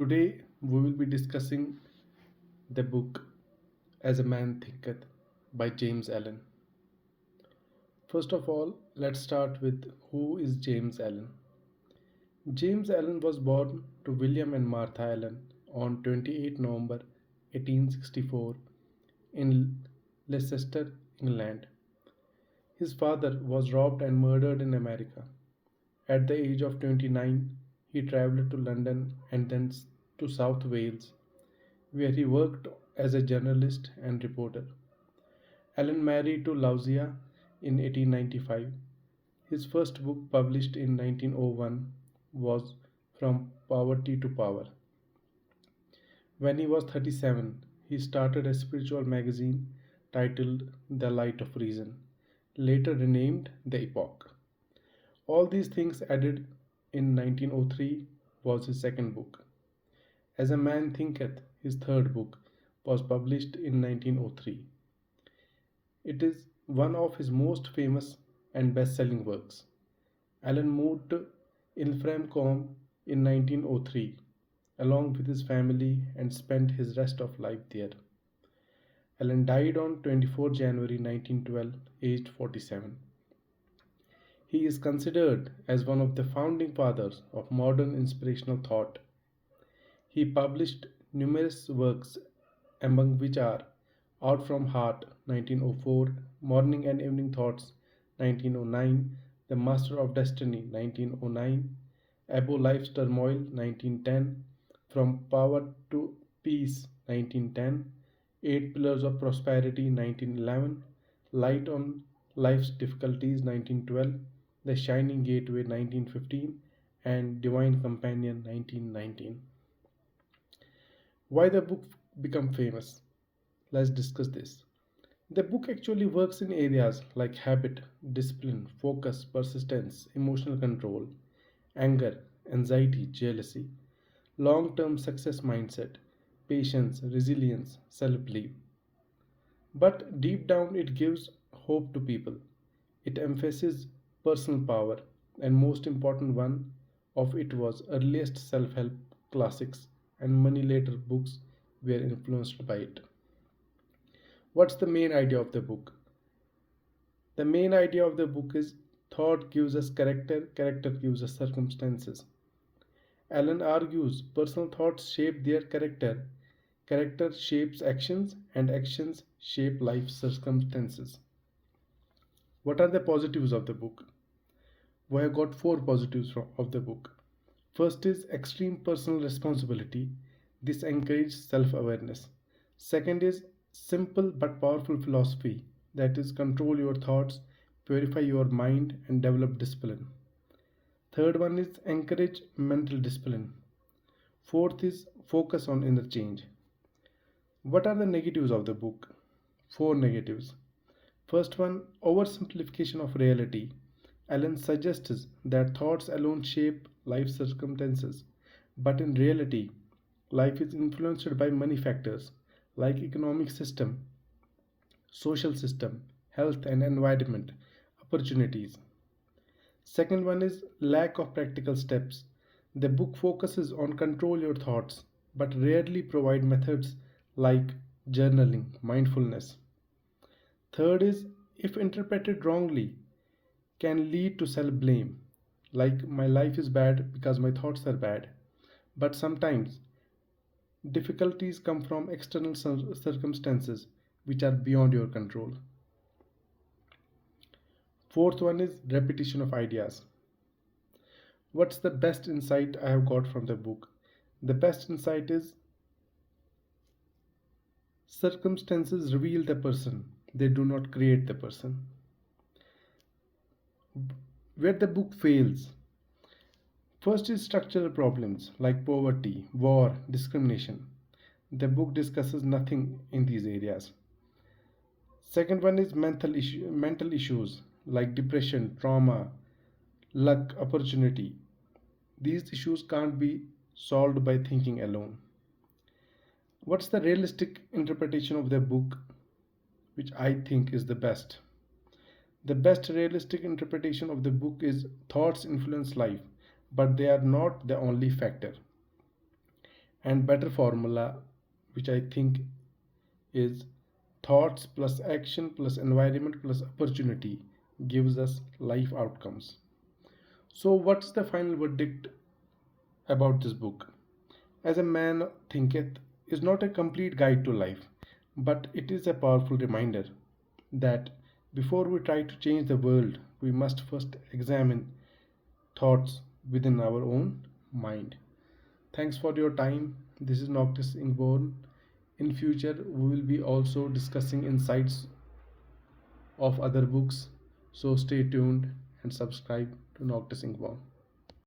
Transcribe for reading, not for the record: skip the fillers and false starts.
Today we will be discussing the book As a Man Thinketh by James Allen. First of all, let's start with who is James Allen. James Allen was born to William and Martha Allen on 28 November 1864 in Leicester, England. His father was robbed and murdered in America. At the age of 29, he traveled to London and then to South Wales, where he worked as a journalist and reporter. Allen married to Louisa in 1895. His first book, published in 1901, was From Poverty to Power. When he was 37, he started a spiritual magazine titled The Light of Reason, later renamed The Epoch. All these things added in 1903 was his second book. As a Man Thinketh, his third book, was published in 1903. It is one of his most famous and best selling works. Allen moved to Ilfracombe in 1903 along with his family and spent his rest of life there. Allen died on 24 January 1912, aged 47. He is considered as one of the founding fathers of modern inspirational thought. He published numerous works, among which are Out from Heart 1904, Morning and Evening Thoughts 1909, The Master of Destiny 1909, Above Life's Turmoil 1910, From Power to Peace 1910, Eight Pillars of Prosperity 1911, Light on Life's Difficulties 1912, The Shining Gateway 1915, and Divine Companion 1919. Why the book become famous? Let's discuss this. The book actually works in areas like habit, discipline, focus, persistence, emotional control, anger, anxiety, jealousy, long term success mindset, patience, resilience, self belief. But deep down, it gives hope to people. It emphasizes personal power, and most important one of it was earliest self help classics and many later books were influenced by it. What's the main idea of the book? The main idea of the book is thought gives us character, character gives us circumstances. Allen argues personal thoughts shape their character, character shapes actions, and actions shape life circumstances. What are the positives of the book? We have got four positives of the book. First is extreme personal responsibility. This encourages self awareness. Second is simple but powerful philosophy, that is, control your thoughts, purify your mind, and develop discipline. Third one is encourage mental discipline. Fourth is focus on inner change. What are the negatives of the book? Four negatives. First one, oversimplification of reality. Allen suggests that thoughts alone shape life circumstances, but in reality, life is influenced by many factors like economic system, social system, health and environment, opportunities. Second one is lack of practical steps. The book focuses on control your thoughts, but rarely provide methods like journaling, mindfulness. Third is if interpreted wrongly, can lead to self blame, like my life is bad because my thoughts are bad. But sometimes difficulties come from external circumstances which are beyond your control. Fourth one is repetition of ideas. What's the best insight I have got from the book? The best insight is circumstances reveal the person, they do not create the person. Where the book fails, first is structural problems like poverty, war, discrimination. The book discusses nothing in these areas. Second one is mental issues like depression, trauma, luck, opportunity. These issues can't be solved by thinking alone. What's the realistic interpretation of the book, which I think is the best? The best realistic interpretation of the book is thoughts influence life, but they are not the only factor. and better formula, which I think is thoughts plus action plus environment plus opportunity gives us life outcomes. So, what's the final verdict about this book? As a Man Thinketh is not a complete guide to life, but it is a powerful reminder that before we try to change the world, we must first examine thoughts within our own mind. Thanks for your time. This is Noctis Inkborne. In future, we will be also discussing insights of other books. So stay tuned and subscribe to Noctis Inkborne.